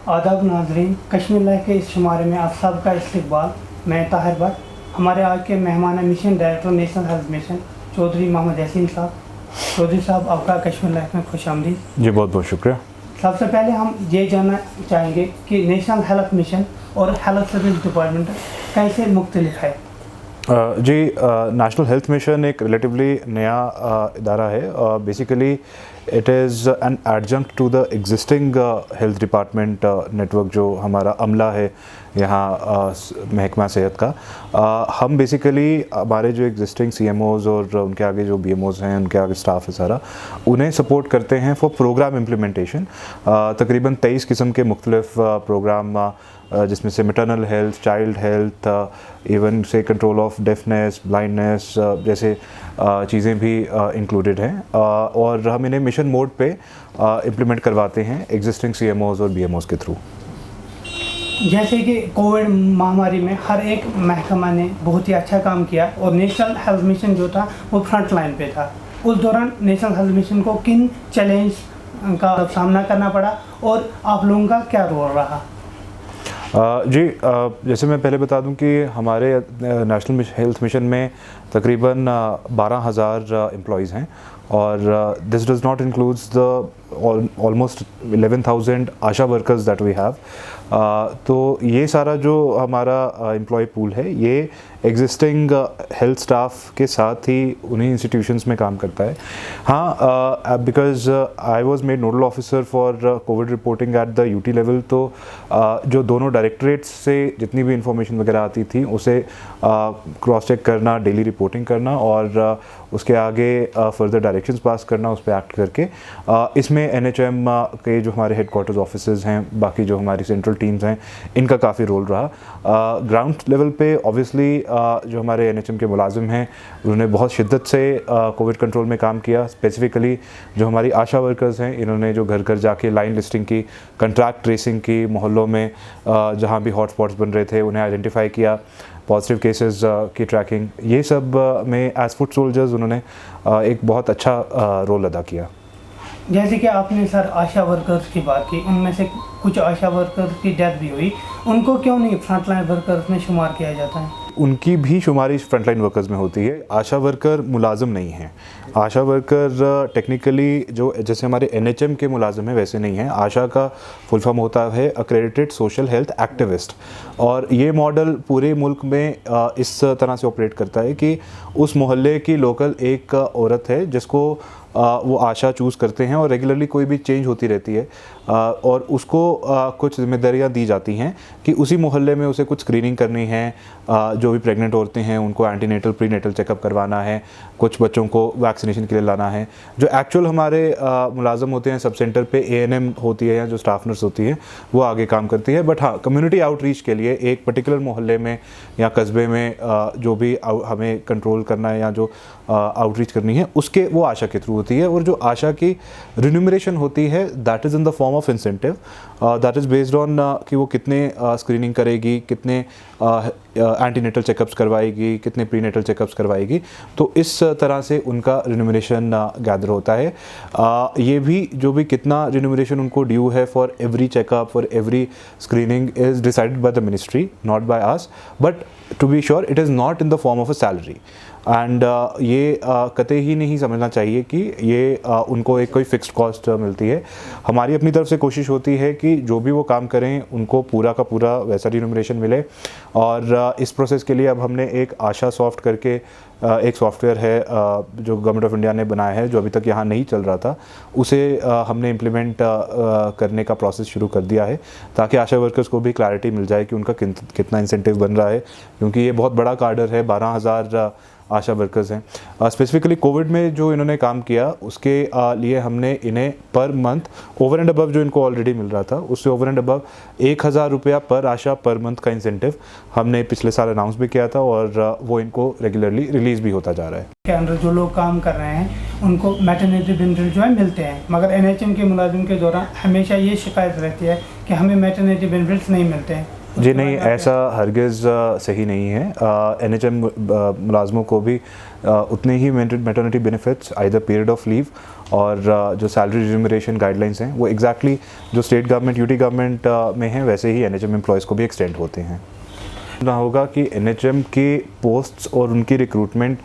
आदाब नाज़रीन, कश्मीर लाइव के इस शुमारे में आप सबका इस्तकबाल। मैं ताहिर भट्ट, हमारे आज के मेहमान mission director national health mission Chaudhary Mohammad Yasin साहब। चौधरी साहब, आपका कश्मीर लाइव में खुशामदीद। जी, बहुत बहुत शुक्रिया। सबसे पहले हम ये जानना चाहेंगे कि नेशनल हेल्थ मिशन और हेल्थ सर्विस डिपार्टमेंट कैसे मुख्तलिफ है। जी, नेशनल हेल्थ मिशन एक रिलेटिवली नया इदारा है। Basically it is an adjunct to the existing health department network जो हमारा अमला है यहाँ महकमा सेहत का। हम बेसिकली हमारे जो एग्जिस्टिंग CMOs और उनके आगे जो BMOs हैं, उनके आगे स्टाफ है सारा, उन्हें सपोर्ट करते हैं फॉर प्रोग्राम इम्प्लीमेंटेशन। तकरीबन 23 किस्म के मुख्तलिफ प्रोग्राम जिसमें से maternal health, child health, even से कंट्रोल ऑफ डेफनेस, ब्लाइंडनेस जैसे चीज़ें भी इंक्लूडेड हैं। और हम इन्हें मिशन मोड पे इम्प्लीमेंट करवाते हैं एग्जिस्टिंग CMOs और BMOs के थ्रू। जैसे कि कोविड महामारी में हर एक महकमा ने बहुत ही अच्छा काम किया और नेशनल हेल्थ मिशन जो था वो फ्रंट लाइन पे था। उस दौरान नेशनल हेल्थ मिशन को किन चैलेंज का सामना करना पड़ा और आप लोगों का क्या रोल रहा? जी, जैसे मैं पहले बता दूं कि हमारे नेशनल हेल्थ मिशन में तकरीबन 12,000 एम्प्लॉयज़ हैं और this does not includes the almost 11,000 ASHA workers that we have. तो ये सारा जो हमारा एम्प्लॉय पूल है ये एग्जिस्टिंग हेल्थ स्टाफ के साथ ही उन्हीं इंस्टीट्यूशंस में काम करता है। हाँ, because I was made nodal officer for Covid reporting at the UT level, तो जो दोनों डायरेक्टरेट्स से जितनी भी इंफॉर्मेशन वगैरह आती थी उसे क्रॉस चेक करना, डेली रिपोर्टिंग करना और उसके आगे फर्दर डायरेक्शंस पास करना, उस पर एक्ट करके इसमें NHM के जो हमारे हेडक्वार्टर्स ऑफिसेज़ हैं, बाकी जो हमारी सेंट्रल टीम्स हैं, इनका काफ़ी रोल रहा। ग्राउंड लेवल पे ऑब्वियसली जो हमारे NHM के मुलाजिम हैं उन्होंने बहुत शिद्दत से कोविड कंट्रोल में काम किया। स्पेसिफ़िकली जो हमारी आशा वर्कर्स हैं, इन्होंने जो घर घर जाके लाइन लिस्टिंग की, कंट्रैक्ट ट्रेसिंग की, मोहल्लों में जहाँ भी हॉटस्पॉट्स बन रहे थे उन्हें आइडेंटिफाई किया, पॉजिटिव केसेस की ट्रैकिंग, ये सब में एज फुट सोल्जर्स उन्होंने एक बहुत अच्छा रोल अदा किया। जैसे कि आपने सर आशा वर्कर्स की बात की, उनमें से कुछ आशा वर्कर्स की डेथ भी हुई, उनको क्यों नहीं फ्रंटलाइन वर्कर्स में शुमार किया जाता है? उनकी भी शुमारी फ्रंटलाइन वर्कर्स में होती है। आशा वर्कर मुलाजिम नहीं हैं। आशा वर्कर टेक्निकली जो जैसे हमारे NHM के मुलाजिम हैं वैसे नहीं हैं। आशा का फुल फॉर्म होता है अक्रेडिटेड सोशल हेल्थ एक्टिविस्ट, और ये मॉडल पूरे मुल्क में इस तरह से ऑपरेट करता है कि उस मोहल्ले की लोकल एक औरत है जिसको वो आशा चूज़ करते हैं और रेगुलरली कोई भी चेंज होती रहती है और उसको कुछ जिम्मेदारियां दी जाती हैं कि उसी मोहल्ले में उसे कुछ स्क्रीनिंग करनी है, जो भी प्रेग्नेंट औरतें हैं उनको एंटीनेटल प्रीनेटल चेकअप करवाना है, कुछ बच्चों को वैक्सीनेशन के लिए लाना है। जो एक्चुअल हमारे मुलाजम होते हैं सब सेंटर पे ANM होती है या जो स्टाफ नर्स होती है वो आगे काम करती है। बट हाँ, कम्युनिटी आउटरीच के लिए एक पर्टिकुलर मोहल्ले में या कस्बे में जो भी हमें कंट्रोल करना है या जो आउटरीच करनी है उसके वो आशा के थ्रू होती है। और जो आशा की रिन्यूमरेशन होती है that is in the form of incentive, that is based on कि वो कितने स्क्रीनिंग करेगी, कितने एंटीनेटल चेकअप्स करवाएगी, कितने प्रीनेटल चेकअप्स करवाएगी। तो इस तरह से उनका रिन्यूमरेशन गैदर होता है। ये भी जो भी कितना रिन्यूमरेशन उनको ड्यू है for every checkup, for every screening is decided by the ministry, not by us, but to be sure it is not in the form of a salary. And ये कतई ही नहीं समझना चाहिए कि ये उनको एक कोई फिक्स्ड कॉस्ट मिलती है। हमारी अपनी तरफ से कोशिश होती है कि जो भी वो काम करें उनको पूरा का पूरा वैसा रिन्यूमरेशन मिले। और इस प्रोसेस के लिए अब हमने एक आशा सॉफ्ट करके एक सॉफ्टवेयर है जो गवर्नमेंट ऑफ इंडिया ने बनाया है, जो अभी तक यहाँ नहीं चल रहा था, उसे हमने इम्प्लीमेंट करने का प्रोसेस शुरू कर दिया है ताकि आशा वर्कर्स को भी क्लैरिटी मिल जाए कि उनका कितना इंसेंटिव बन रहा है, क्योंकि ये बहुत बड़ा कार्डर है। 12,000 आशा वर्कर्स हैं। स्पेसिफिकली कोविड में जो इन्होंने काम किया उसके लिए हमने इन्हें per month over and above जो इनको ऑलरेडी मिल रहा था उससे ओवर एंड अबव 1,000 रुपया पर आशा पर मंथ का इंसेंटिव हमने पिछले साल अनाउंस भी किया था और वो इनको रेगुलरली रिलीज़ भी होता जा रहा है। के अंदर जो लोग काम कर रहे हैं उनको मैटरनिटी बेनिफिट जो है मिलते हैं, मगर NHM के मुलाजिम के दौरान हमेशा ये शिकायत रहती है कि हमें मैटरनिटी बेनिफिट्स नहीं मिलते हैं। जी नहीं, ऐसा हरगिज़ सही नहीं है। NHM मुलाजमों को भी उतने ही maternity benefits either period of leave और जो सैलरी रिम्यूनरेशन गाइडलाइंस हैं वो एग्जैक्टली जो स्टेट गवर्नमेंट यूटी गवर्नमेंट में हैं वैसे ही एनएचएम एम्प्लॉयज़ को भी एक्सटेंड होते हैं। ना होगा कि एनएचएम की पोस्ट्स और उनकी रिक्रूटमेंट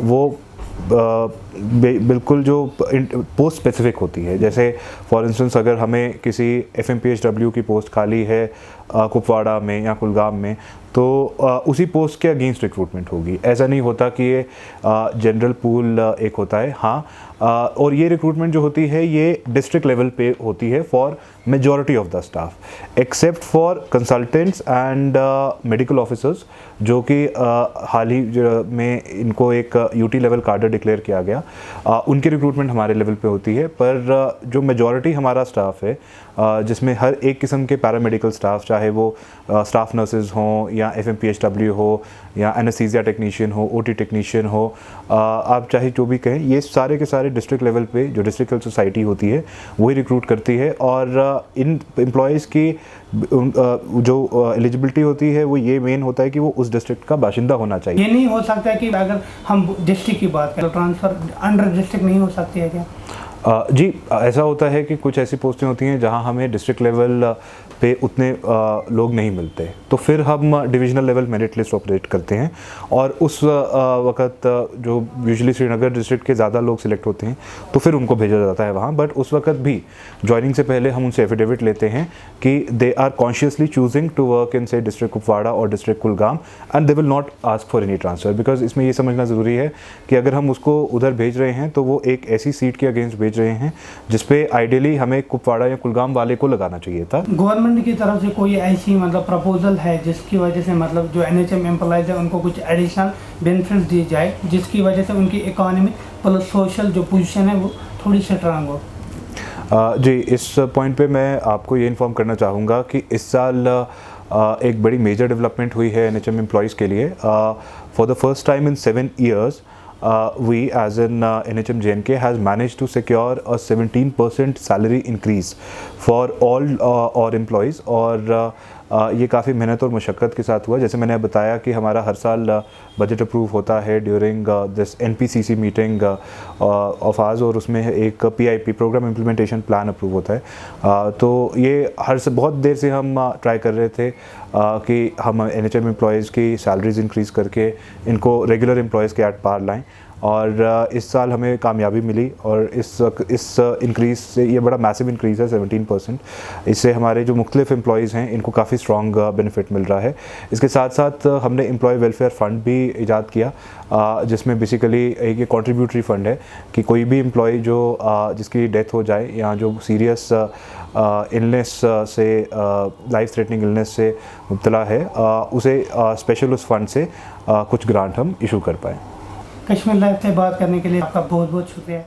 वो बिल्कुल जो पोस्ट स्पेसिफिक होती है। जैसे फॉर इंस्टेंस अगर हमें किसी एफएमपीएचडब्ल्यू की पोस्ट खाली है कुपवाड़ा में या कुलगाम में, तो उसी पोस्ट के अगेंस्ट रिक्रूटमेंट होगी। ऐसा नहीं होता कि ये जनरल पूल एक होता है। हाँ, और ये रिक्रूटमेंट जो होती है ये डिस्ट्रिक्ट लेवल पे होती है for majority of the staff except for consultants and medical officers, जो कि हाल ही में इनको एक यूटी लेवल कार्डर डिक्लेयर किया गया। उनकी रिक्रूटमेंट हमारे लेवल पे होती है, पर जो मेजॉरिटी हमारा स्टाफ है जिसमें हर एक किस्म के पैरामेडिकल स्टाफ, चाहे वो स्टाफ नर्सेज हों या एफएमपीएचडब्ल्यू हो या एनेस्थीसिया टेक्नीशियन हो, ओटी टेक्नीशियन हो, आप चाहे जो भी कहें, ये सारे के सारे डिस्ट्रिक्ट लेवल पे जो डिस्ट्रिक्ट हेल्थ सोसाइटी होती है वही रिक्रूट करती है। और इन एम्प्लॉयज़ की जो एलिजिबिलिटी होती है वो ये मेन होता है कि वो उस डिस्ट्रिक्ट का बाशिंदा होना चाहिए। ये नहीं हो सकता है कि अगर हम डिस्ट्रिक्ट की बात करें तो ट्रांसफ़र अंडर डिस्ट्रिक्ट नहीं हो सकती है क्या? जी, ऐसा होता है कि कुछ ऐसी पोस्टें होती हैं जहां हमें डिस्ट्रिक्ट लेवल पे उतने लोग नहीं मिलते, तो फिर हम divisional level merit list operate करते हैं। और उस वक्त जो यूजुअली श्रीनगर डिस्ट्रिक्ट के ज़्यादा लोग सिलेक्ट होते हैं तो फिर उनको भेजा जाता है वहाँ। बट उस वक्त भी ज्वाइनिंग से पहले हम उनसे एफिडेविट लेते हैं कि they are consciously choosing to work in से डिस्ट्रिक्ट कुपवाड़ा और district Kulgam and they will not ask for any transfer. Because इसमें ये समझना ज़रूरी है कि अगर हम उसको उधर भेज रहे हैं तो वो एक ऐसी सीट के अगेंस्ट भेज रहे हैं जिसपे आइडियली हमें कुपवाड़ा या कुलगाम वाले को लगाना चाहिए था। गवर्नमेंट की तरफ से कोई ऐसी मतलब प्रपोजल है जिसकी वजह से मतलब जो एनएचएम एम्प्लॉयज़ है उनको कुछ एडिशनल बेनिफिट्स दिए जाए जिसकी वजह से उनकी इकोनॉमी प्लस सोशल जो पोजीशन है वो थोड़ी स्ट्रांग हो? जी, इस पॉइंट पे मैं आपको ये इन्फॉर्म करना चाहूँगा कि इस साल एक बड़ी मेजर डेवलपमेंट हुई है एनएचएम एम्प्लॉयज़ के लिए। For the first time in 7 years we as in NHM JNK has managed to secure a 17% salary increase for all our employees। और ये काफ़ी मेहनत और मशक्क़त के साथ हुआ। जैसे मैंने बताया कि हमारा हर साल बजट अप्रूव होता है during this NPCC meeting of ours, और उसमें एक PIP programme implementation plan approve होता है। तो ये बहुत देर से हम ट्राई कर रहे थे कि हम NHM एम्प्लॉयज़ की सैलरीज इंक्रीज़ करके इनको रेगुलर एम्प्लॉयज़ के एट पार लाएँ, और इस साल हमें कामयाबी मिली। और इस इंक्रीज़ से, ये बड़ा मैसिव इंक्रीज़ है 17%, इससे हमारे जो मुख्तलिफ एम्प्लॉयज़ हैं इनको काफ़ी स्ट्रॉन्ग बेनिफिट मिल रहा है। इसके साथ साथ हमने एम्प्लॉय वेलफेयर फ़ंड भी ईजाद किया, जिसमें बेसिकली एक कॉन्ट्रीब्यूटरी फ़ंड है कि कोई भी एम्प्लॉय जो जिसकी डेथ हो जाए या जो सीरियस इलनेस से, लाइफ थ्रेटनिंग इलनेस से मुब्तला है, उसे स्पेशल उस फंड से कुछ ग्रांट हम इशू कर पाएँ। कश्मीर लाइव से बात करने के लिए आपका बहुत बहुत शुक्रिया।